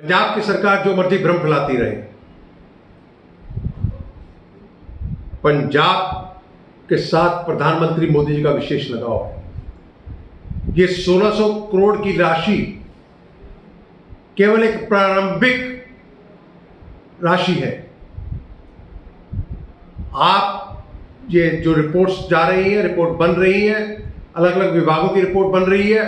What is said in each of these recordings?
पंजाब की सरकार जो मर्जी भ्रम फैलाती रहे, पंजाब के साथ प्रधानमंत्री मोदी जी का विशेष लगाव है। ये 1600 करोड़ की राशि केवल एक प्रारंभिक राशि है। आप ये जो रिपोर्ट्स जा रही हैं, रिपोर्ट बन रही है, अलग अलग विभागों की रिपोर्ट बन रही है,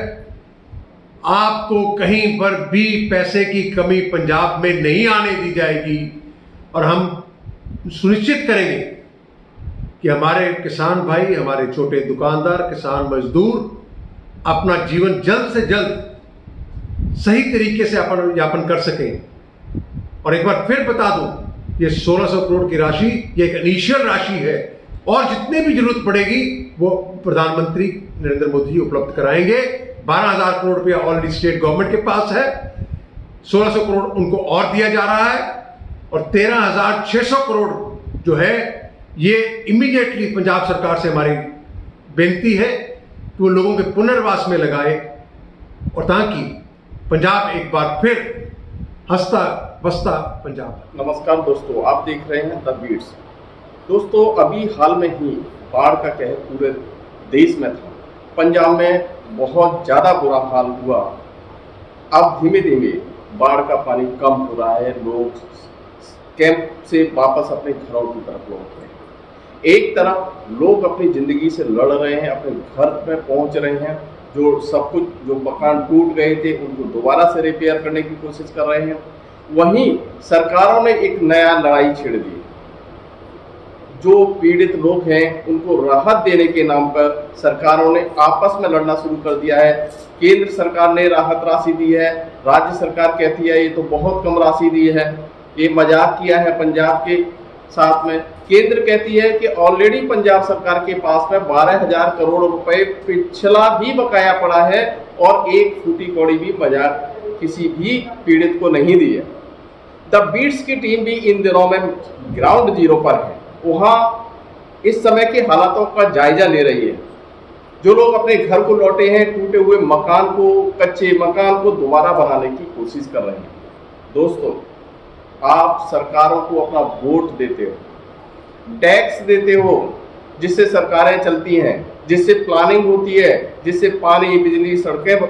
आपको कहीं पर भी पैसे की कमी पंजाब में नहीं आने दी जाएगी। और हम सुनिश्चित करेंगे कि हमारे किसान भाई, हमारे छोटे दुकानदार, किसान मजदूर अपना जीवन जल्द से जल्द सही तरीके से यापन कर सकें। और एक बार फिर बता दूं, ये 1600 करोड़ की राशि ये एक इनिशियल राशि है और जितने भी जरूरत पड़ेगी वो प्रधानमंत्री नरेंद्र मोदी जी उपलब्ध कराएंगे। 12,000 करोड़ रुपया ऑलरेडी स्टेट गवर्नमेंट के पास है, 1600 करोड़ उनको और दिया जा रहा है और 13,600 करोड़ जो है ये इमीडिएटली पंजाब सरकार से हमारी बेनती है कि वो लोगों के पुनर्वास में लगाए और ताकि पंजाब एक बार फिर हंसता बसता पंजाब। नमस्कार दोस्तों, आप देख रहे हैं द बीट्स। दोस्तों, अभी हाल में ही बाढ़ का कहर पूरे देश में था। पंजाब में बहुत ज़्यादा बुरा हाल हुआ। अब धीमे धीमे बाढ़ का पानी कम हो रहा है, लोग कैंप से वापस अपने घरों की तरफ लौट रहे हैं। एक तरफ लोग अपनी ज़िंदगी से लड़ रहे हैं, अपने घर में पहुंच रहे हैं, जो सब कुछ जो मकान टूट गए थे उनको दोबारा से रिपेयर करने की कोशिश कर रहे हैं। वहीं सरकारों ने एक नया लड़ाई छेड़ दी। जो पीड़ित लोग हैं उनको राहत देने के नाम पर सरकारों ने आपस में लड़ना शुरू कर दिया है। केंद्र सरकार ने राहत राशि दी है, राज्य सरकार कहती है ये तो बहुत कम राशि दी है, ये मजाक किया है पंजाब के साथ में। केंद्र कहती है कि ऑलरेडी पंजाब सरकार के पास में 12,000 करोड़ रुपए पिछला भी बकाया पड़ा है और एक फूटी कौड़ी भी मजाक किसी भी पीड़ित को नहीं दी है। द बीट्स की टीम भी इन दिनों में ग्राउंड जीरो पर है, वहाँ इस समय के हालातों का जायजा ले रही है। जो लोग अपने घर को लौटे हैं, टूटे हुए मकान को, कच्चे मकान को दोबारा बनाने की कोशिश कर रहे हैं। दोस्तों, आप सरकारों को अपना वोट देते हो, टैक्स देते हो, जिससे सरकारें चलती हैं, जिससे प्लानिंग होती है, जिससे पानी, बिजली, सड़कें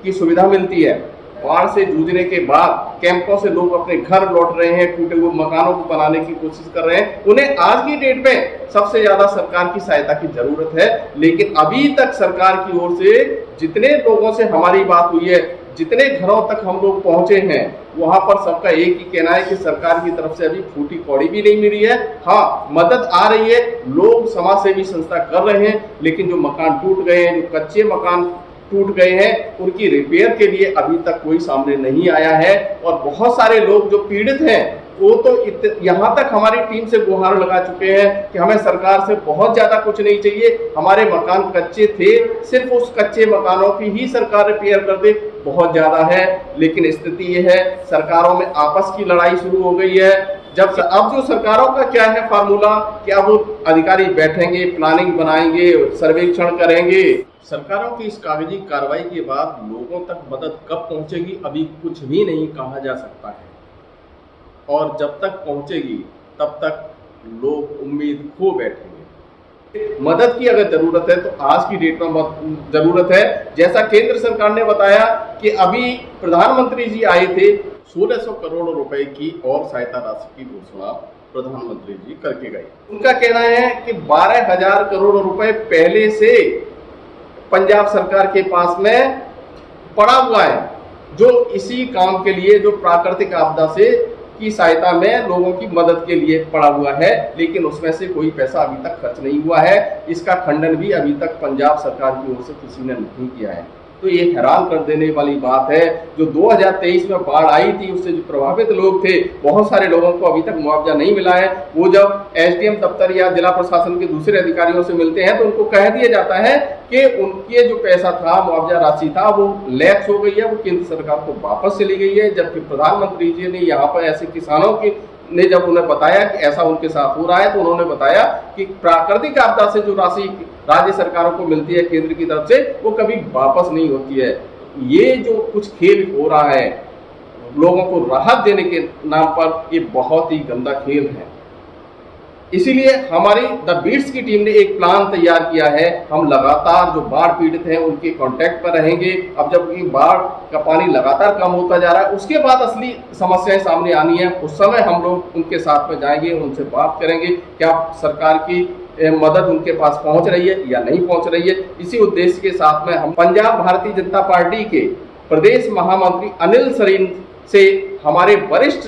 की सुविधा मिलती है। बाढ़ से जूझने के बाद कैंपों से लोग अपने घर लौट रहे हैं, टूटे हुए मकानों को बनाने की कोशिश कर रहे हैं। उन्हें आज की डेट में सबसे ज्यादा सरकार की सहायता की जरूरत है, लेकिन अभी तक सरकार की ओर से जितने लोगों से हमारी बात हुई है, जितने घरों तक हम लोग पहुंचे हैं, वहां पर सबका एक ही कहना है कि सरकार की तरफ से अभी फूटी कौड़ी भी नहीं मिली है। हाँ, मदद आ रही है, लोग समाज सेवी संस्था कर रहे हैं, लेकिन जो मकान टूट गए हैं, जो कच्चे मकान टूट गए हैं, उनकी रिपेयर के लिए अभी तक कोई सामने नहीं आया है। और बहुत सारे लोग जो पीड़ित हैं वो तो यहाँ तक हमारी टीम से गुहार लगा चुके हैं कि हमें सरकार से बहुत ज़्यादा कुछ नहीं चाहिए, हमारे मकान कच्चे थे, सिर्फ उस कच्चे मकानों की ही सरकार रिपेयर कर दे, बहुत ज़्यादा है। लेकिन स्थिति ये है, सरकारों में आपस की लड़ाई शुरू हो गई है। अब जो सरकारों का क्या है फार्मूला कि अब वो अधिकारी बैठेंगे, प्लानिंग बनाएंगे, सर्वेक्षण करेंगे। सरकारों की इस कागजी कार्रवाई के बाद लोगों तक मदद कब पहुंचेगी अभी कुछ भी नहीं कहा जा सकता है, और जब तक पहुंचेगी तब तक लोग उम्मीद खो बैठेंगे। मदद की अगर जरूरत है तो आज की डेट में जरूरत है। जैसा केंद्र सरकार ने बताया कि अभी प्रधानमंत्री जी आए थे, 1600 करोड़ रुपए की और सहायता राशि की घोषणा प्रधानमंत्री जी करके गए। उनका कहना है कि 12,000 करोड़ रुपए पहले से पंजाब सरकार के पास में पड़ा हुआ है, जो इसी काम के लिए, जो प्राकृतिक आपदा से की सहायता में लोगों की मदद के लिए पड़ा हुआ है, लेकिन उसमें से कोई पैसा अभी तक खर्च नहीं हुआ है। इसका खंडन भी अभी तक पंजाब सरकार की ओर से किसी ने नहीं किया है। तो ये हैरान कर देने वाली बात है। जो 2023 में बाढ़ आई थी, उससे जो प्रभावित लोग थे, बहुत सारे लोगों को अभी तक मुआवजा नहीं मिला है। वो जब एसडीएम दफ्तर या जिला प्रशासन के दूसरे अधिकारियों से मिलते हैं तो उनको कह दिया जाता है कि उनके जो पैसा था, मुआवजा राशि था, वो लैप्स हो गई है, वो केंद्र सरकार को वापस चली गई है। जबकि प्रधानमंत्री जी ने यहाँ पर ऐसे किसानों की ने जब उन्हें बताया कि ऐसा उनके साथ हो रहा है, तो उन्होंने बताया कि प्राकृतिक आपदा से जो राशि राज्य सरकारों को मिलती है केंद्र की तरफ से, वो कभी वापस नहीं होती है। ये जो कुछ खेल हो रहा है, लोगों को राहत देने के नाम पर ये बहुत ही गंदा खेल है। इसीलिए हमारी द बीट्स की टीम ने एक प्लान तैयार किया है। हम लगातार जो बाढ़ पीड़ित हैं उनके कांटेक्ट पर रहेंगे। अब जब ये बाढ़ का पानी लगातार कम होता जा रहा है, उसके बाद असली समस्याएं सामने आनी है, उस समय हम लोग उनके साथ में जाएंगे, उनसे बात करेंगे क्या सरकार की मदद उनके पास पहुंच रही है या नहीं पहुंच रही है। इसी उद्देश्य के साथ में हम पंजाब भारतीय जनता पार्टी के प्रदेश महामंत्री अनिल सरीन से हमारे वरिष्ठ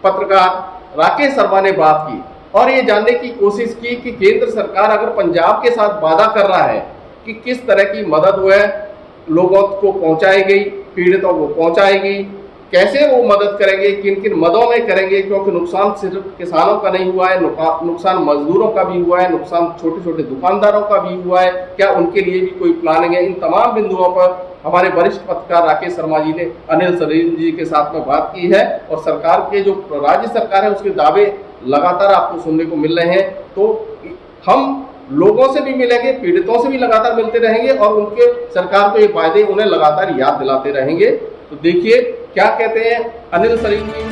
पत्रकार राकेश शर्मा ने बात की और ये जानने की कोशिश की कि केंद्र सरकार अगर पंजाब के साथ वादा कर रहा है कि किस तरह की मदद वह लोगों को पहुंचाएगी, पीड़ितों को पहुंचाएगी, कैसे वो मदद करेंगे, किन किन मदों में करेंगे, क्योंकि नुकसान सिर्फ किसानों का नहीं हुआ है, नुकसान मजदूरों का भी हुआ है, नुकसान छोटे छोटे दुकानदारों का भी हुआ है, क्या उनके लिए भी कोई प्लानिंग है। इन तमाम बिंदुओं पर हमारे वरिष्ठ पत्रकार राकेश शर्मा जी ने अनिल सरीन जी के साथ में बात की है और सरकार के जो राज्य सरकार है उसके दावे लगातार आपको सुनने को मिल रहे हैं। तो हम लोगों से भी मिलेंगे, पीड़ितों से भी लगातार मिलते रहेंगे और उनके सरकार को ये वायदे उन्हें लगातार याद दिलाते रहेंगे। तो देखिए क्या कहते हैं अनिल सरीन जी।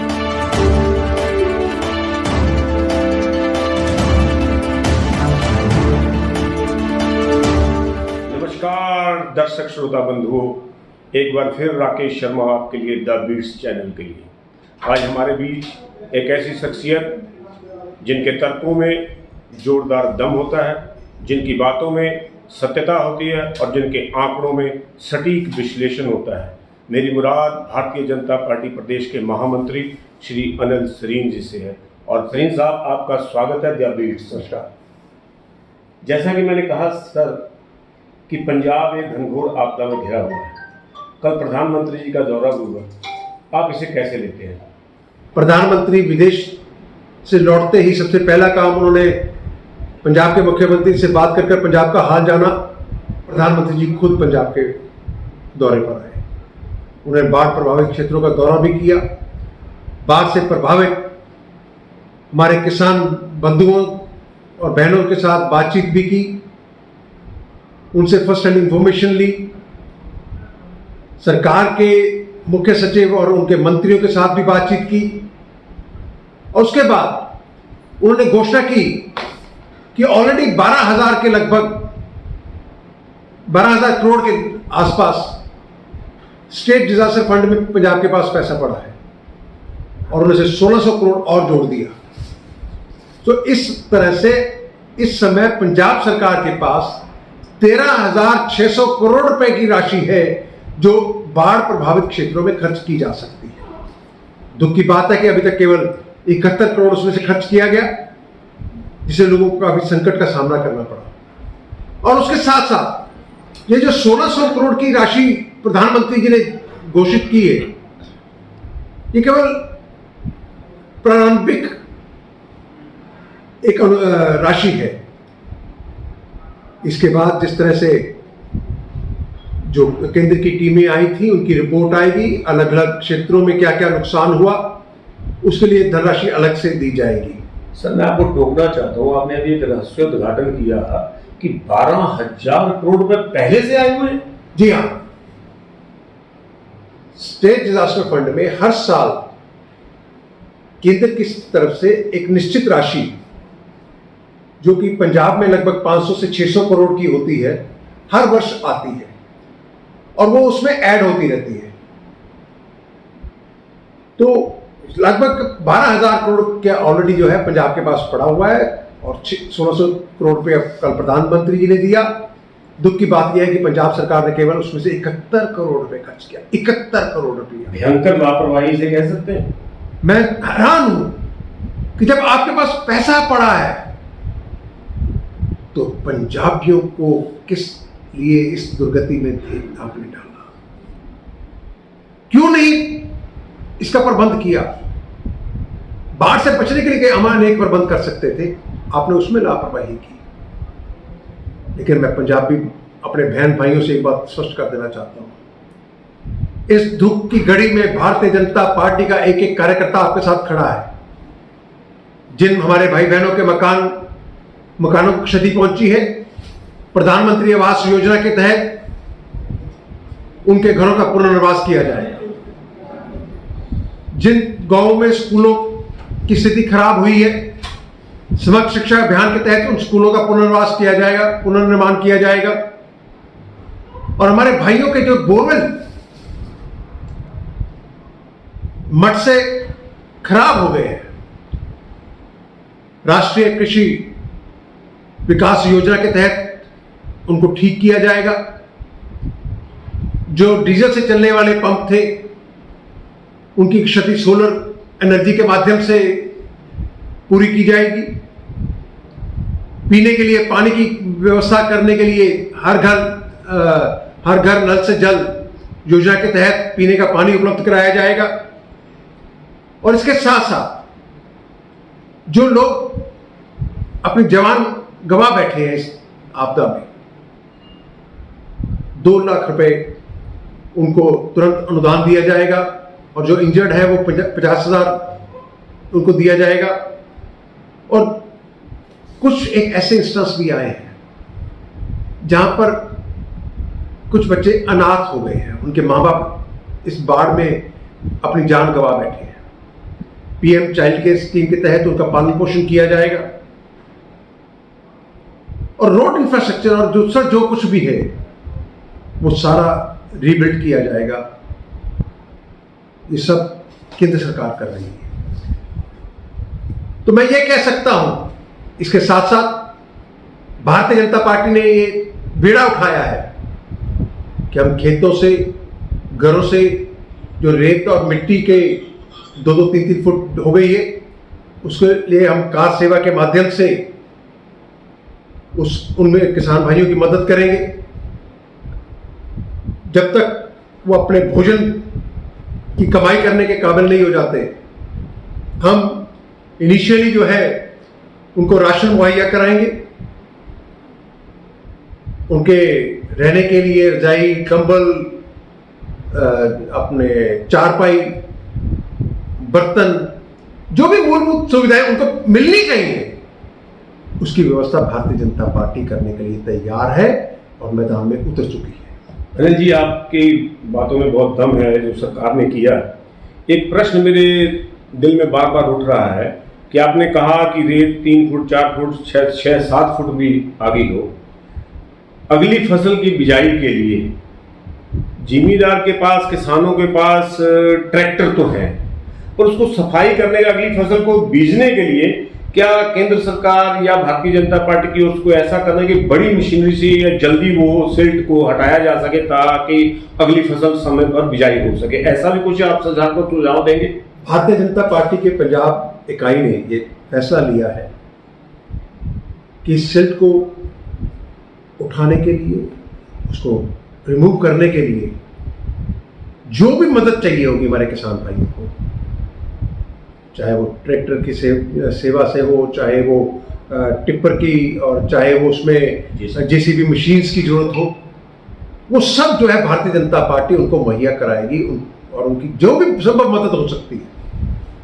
नमस्कार दर्शक श्रोता बंधुओं, एक बार फिर राकेश शर्मा आपके लिए द बीट्स चैनल के लिए। आज हमारे बीच एक ऐसी शख्सियत जिनके तर्कों में जोरदार दम होता है, जिनकी बातों में सत्यता होती है और जिनके आंकड़ों में सटीक विश्लेषण होता है। मेरी मुराद भारतीय जनता पार्टी प्रदेश के महामंत्री श्री अनिल सरीन जी से है। और सरीन साहब, आपका स्वागत है द बीट्स। नमस्कार। जैसा कि मैंने कहा सर कि पंजाब एक घनघोर आपदा में घिरा हुआ है। कल प्रधानमंत्री जी का दौरा हुआ, आप इसे कैसे लेते हैं? प्रधानमंत्री विदेश से लौटते ही सबसे पहला काम उन्होंने पंजाब के मुख्यमंत्री से बात कर पंजाब का हाल जाना। प्रधानमंत्री जी खुद पंजाब के दौरे पर आए, उन्होंने बाढ़ प्रभावित क्षेत्रों का दौरा भी किया, बाढ़ से प्रभावित हमारे किसान बंधुओं और बहनों के साथ बातचीत भी की, उनसे फर्स्ट हैंड इंफॉर्मेशन ली, सरकार के मुख्य सचिव और उनके मंत्रियों के साथ भी बातचीत की और उसके बाद उन्होंने घोषणा की कि ऑलरेडी 12,000 के लगभग 12,000 करोड़ के आसपास स्टेट डिजास्टर फंड में पंजाब के पास पैसा पड़ा है और उन्होंने 1600 करोड़ और जोड़ दिया। तो इस तरह से इस समय पंजाब सरकार के पास 13,600 करोड़ रुपए की राशि है जो बाढ़ प्रभावित क्षेत्रों में खर्च की जा सकती है। दुख की बात है कि अभी तक केवल 71 करोड़ उसमें से खर्च किया गया, जिसे लोगों को काफी संकट का सामना करना पड़ा। और उसके साथ साथ ये जो 1600 करोड़ की राशि प्रधानमंत्री जी ने घोषित की है, ये केवल प्रारंभिक एक राशि है। इसके बाद जिस तरह से जो केंद्र की टीमें आई थी उनकी रिपोर्ट आएगी, अलग अलग क्षेत्रों में क्या क्या नुकसान हुआ, उसके लिए धनराशि अलग से दी जाएगी। सर, मैं आपको टोकना चाहता हूँ, आपने अभी एक रहस्योद्घाटन किया कि 12,000 करोड़ रुपए पहले से आए हुए हैं। जी हाँ, स्टेट डिजास्टर फंड में हर साल केंद्र की तरफ से एक निश्चित राशि जो कि पंजाब में लगभग 500 से 600 करोड़ की होती है, हर वर्ष आती है और वो उसमें ऐड होती रहती है। तो लगभग 12,000 करोड़ के ऑलरेडी जो है पंजाब के पास पड़ा हुआ है और 1600 करोड़ रुपये कल प्रधानमंत्री जी ने दिया। दुख की बात यह है कि पंजाब सरकार ने केवल उसमें से 71 करोड़ रुपए खर्च किया। 71 करोड़ रुपया, भयंकर लापरवाही से कह सकते हैं। मैं हैरान हूं कि जब आपके पास पैसा पड़ा है तो पंजाबियों को किस लिए इस दुर्गति में आपने डाला, क्यों नहीं इसका प्रबंध किया? बाढ़ से बचने के लिए हम अनेक प्रबंध कर सकते थे, आपने उसमें लापरवाही की। लेकिन मैं पंजाबी अपने बहन भाइयों से एक बात स्पष्ट कर देना चाहता हूं, इस दुख की घड़ी में भारतीय जनता पार्टी का एक एक कार्यकर्ता आपके साथ खड़ा है। जिन हमारे भाई बहनों के मकानों को क्षति पहुंची है, प्रधानमंत्री आवास योजना के तहत उनके घरों का पुनर्वास किया जाएगा। जिन गांवों में स्कूलों की स्थिति खराब हुई है, समग्र शिक्षा अभियान के तहत उन स्कूलों का पुनर्वास किया जाएगा, पुनर्निर्माण किया जाएगा। और हमारे भाइयों के जो बोरवेल मठ से खराब हो गए हैं, राष्ट्रीय कृषि विकास योजना के तहत उनको ठीक किया जाएगा। जो डीजल से चलने वाले पंप थे, उनकी क्षति सोलर एनर्जी के माध्यम से पूरी की जाएगी। पीने के लिए पानी की व्यवस्था करने के लिए हर घर नल से जल योजना के तहत पीने का पानी उपलब्ध कराया जाएगा। और इसके साथ साथ जो लोग अपने जवान गंवा बैठे हैं इस आपदा में, 2 लाख रुपए उनको तुरंत अनुदान दिया जाएगा। और जो इंजर्ड है वो 50,000 उनको दिया जाएगा। और कुछ एक ऐसे इंस्टेंस भी आए हैं जहां पर कुछ बच्चे अनाथ हो गए हैं, उनके माँ बाप इस बाढ़ में अपनी जान गंवा बैठे हैं। पीएम चाइल्ड केयर स्कीम के तहत उनका पालन पोषण किया जाएगा। और रोड इंफ्रास्ट्रक्चर और दूसरा जो कुछ भी है वो सारा रीबिल्ड किया जाएगा। ये सब केंद्र सरकार कर रही है। तो मैं ये कह सकता हूं, इसके साथ साथ भारतीय जनता पार्टी ने ये बीड़ा उठाया है कि हम खेतों से, घरों से जो रेत और मिट्टी के 2-2, 3-3 फुट हो गई है, उसके लिए हम कार सेवा के माध्यम से उनमें किसान भाइयों की मदद करेंगे। जब तक वो अपने भोजन की कमाई करने के काबिल नहीं हो जाते, हम इनिशियली जो है उनको राशन मुहैया कराएंगे। उनके रहने के लिए रजाई, कंबल, अपने चारपाई, बर्तन, जो भी मूलभूत सुविधाएं उनको मिलनी चाहिए, उसकी व्यवस्था भारतीय जनता पार्टी करने के लिए तैयार है और मैदान में उतर चुकी है। अनिल जी, आपकी बातों में बहुत दम है जो सरकार ने किया। एक प्रश्न मेरे दिल में बार बार उठ रहा है कि आपने कहा कि रेत 3 फुट, 4 फुट, 6-7 फुट भी आ गई हो। अगली फसल की बिजाई के लिए जिमीदार के पास, किसानों के पास ट्रैक्टर तो है, पर उसको सफाई करने का, अगली फसल को बीजने के लिए क्या केंद्र सरकार या भारतीय जनता पार्टी की ओर से ऐसा करना कि बड़ी मशीनरी से या जल्दी वो सिल्ट को हटाया जा सके ताकि अगली फसल समय पर बिजाई हो सके? ऐसा भी कुछ आप सुझाव देंगे? भारतीय जनता पार्टी के पंजाब इकाई ने ये फैसला लिया है कि सिल्ट को उठाने के लिए, उसको रिमूव करने के लिए जो भी मदद चाहिए होगी हमारे किसान भाइयों को, चाहे वो ट्रैक्टर की सेवा से हो, चाहे वो टिप्पर की, और चाहे वो उसमें जेसीबी मशीन्स की जरूरत हो, वो सब जो है भारतीय जनता पार्टी उनको मुहैया कराएगी। और उनकी जो भी संभव मदद हो सकती है,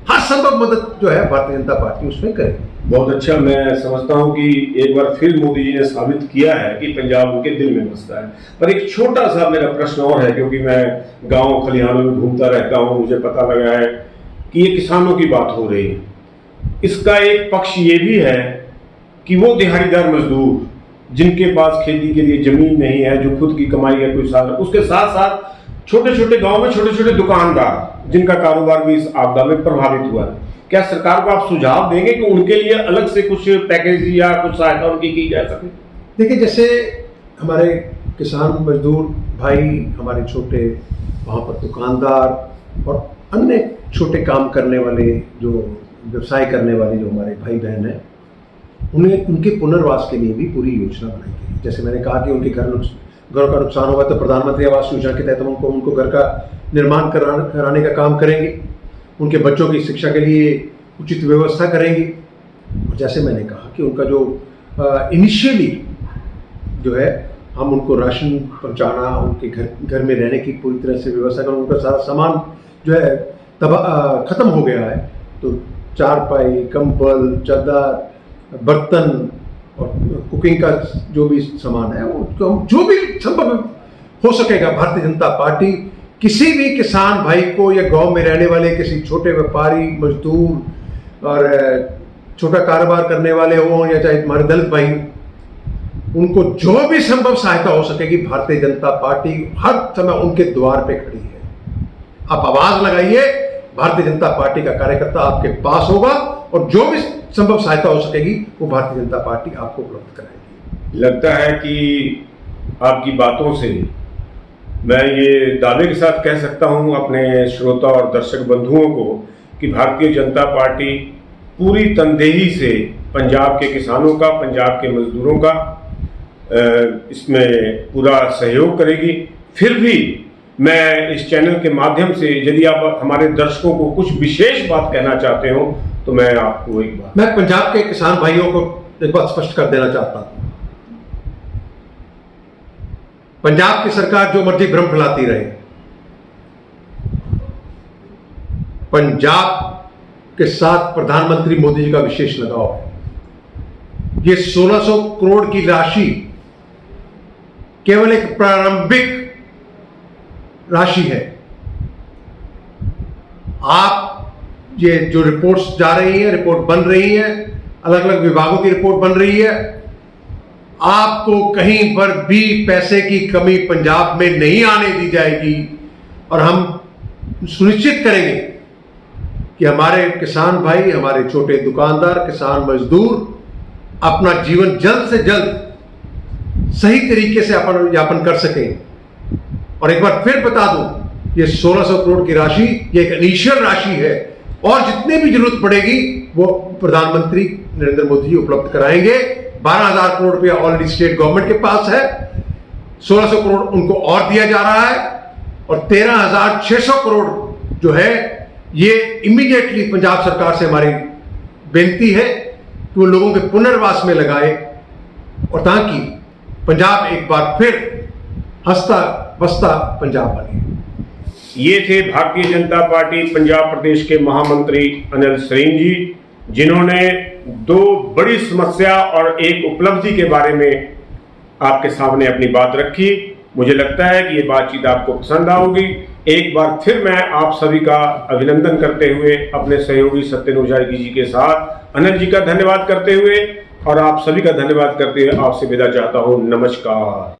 हर संभव मदद जो है भारतीय जनता पार्टी उसमें करेगी। बहुत अच्छा। मैं समझता हूं कि एक बार फिर मोदी जी ने साबित किया है कि पंजाब उनके दिल में बसता है। पर एक छोटा सा मेरा प्रश्न और है, क्योंकि मैं गाँव खलिहानों में घूमता रहता हूँ, मुझे पता लगा है कि ये किसानों की बात हो रही है। इसका एक पक्ष ये भी है कि वो दिहाड़ीदार मजदूर जिनके पास खेती के लिए जमीन नहीं है, जो खुद की कमाई का कोई साधन, उसके साथ साथ छोटे छोटे गांव में छोटे छोटे दुकानदार जिनका कारोबार भी इस आपदा में प्रभावित हुआ है, क्या सरकार को आप सुझाव देंगे कि उनके लिए अलग से कुछ पैकेज या कुछ सहायता उनकी की जा सके? देखिए, जैसे हमारे किसान मजदूर भाई, हमारे छोटे वहाँ पर दुकानदार और अन्य छोटे काम करने वाले, जो व्यवसाय करने वाले जो हमारे भाई बहन हैं, उन्हें उनके पुनर्वास के लिए भी पूरी योजना बनाई गई। जैसे मैंने कहा कि उनके घरों का नुकसान हुआ तो प्रधानमंत्री आवास योजना के तहत हम उनको घर का निर्माण कराने का काम करेंगे। उनके बच्चों की शिक्षा के लिए उचित व्यवस्था करेंगे। और जैसे मैंने कहा कि उनका जो इनिशियली जो है हम उनको राशन पहुंचाना, उनके घर में रहने की पूरी तरह से व्यवस्था करना, उनका सारा सामान जो है खत्म हो गया है, तो चारपाई, कंबल, चादर, बर्तन और कुकिंग का जो भी सामान है, वो जो भी संभव हो सकेगा भारतीय जनता पार्टी किसी भी किसान भाई को या गांव में रहने वाले किसी छोटे व्यापारी, मजदूर और छोटा कारोबार करने वाले हों या चाहे हमारे दलित भाई, उनको जो भी संभव सहायता हो सकेगी, भारतीय जनता पार्टी हर समय उनके द्वार पे खड़ी है। आप आवाज लगाइए, भारतीय जनता पार्टी का कार्यकर्ता आपके पास होगा और जो भी संभव सहायता हो सकेगी वो भारतीय जनता पार्टी आपको उपलब्ध कराएगी। लगता है कि आपकी बातों से मैं ये दावे के साथ कह सकता हूं अपने श्रोता और दर्शक बंधुओं को कि भारतीय जनता पार्टी पूरी तनदेही से पंजाब के किसानों का, पंजाब के मजदूरों का इसमें पूरा सहयोग करेगी। फिर भी मैं इस चैनल के माध्यम से यदि आप हमारे दर्शकों को कुछ विशेष बात कहना चाहते हो तो मैं आपको एक बात, मैं पंजाब के किसान भाइयों को एक बात स्पष्ट कर देना चाहता हूं। पंजाब की सरकार जो मर्जी भ्रम फैलाती रहे, पंजाब के साथ प्रधानमंत्री मोदी जी का विशेष लगाव है। ये 1600 करोड़ की राशि केवल एक प्रारंभिक राशि है। आप ये जो रिपोर्ट्स जा रही हैं, रिपोर्ट बन रही है, अलग अलग विभागों की रिपोर्ट बन रही है, आपको कहीं पर भी पैसे की कमी पंजाब में नहीं आने दी जाएगी और हम सुनिश्चित करेंगे कि हमारे किसान भाई, हमारे छोटे दुकानदार, किसान मजदूर अपना जीवन जल्द से जल्द सही तरीके से अपन यापन कर सकें। और एक बार फिर बता दूं, ये 1600 करोड़ की राशि ये एक इनिशियल राशि है और जितने भी जरूरत पड़ेगी वो प्रधानमंत्री नरेंद्र मोदी जी उपलब्ध कराएंगे। 12,000 करोड़ रुपया ऑलरेडी स्टेट गवर्नमेंट के पास है, 1600 करोड़ उनको और दिया जा रहा है और 13,600 करोड़ जो है ये इमीडिएटली पंजाब सरकार से हमारी बेनती है कि वो लोगों के पुनर्वास में लगाए और ताकि पंजाब एक बार फिर हंसता बसता पंजाब बने। ये थे भारतीय जनता पार्टी पंजाब प्रदेश के महामंत्री अनिल सरीन जी, जिन्होंने दो बड़ी समस्या और एक उपलब्धि के बारे में आपके सामने अपनी बात रखी। मुझे लगता है कि ये बातचीत आपको पसंद आओगी। एक बार फिर मैं आप सभी का अभिनंदन करते हुए अपने सहयोगी सत्येंद्र उजारगी जी के साथ अनिल जी का धन्यवाद करते हुए और आप सभी का धन्यवाद करते हुए आपसे विदा चाहता हूं। नमस्कार।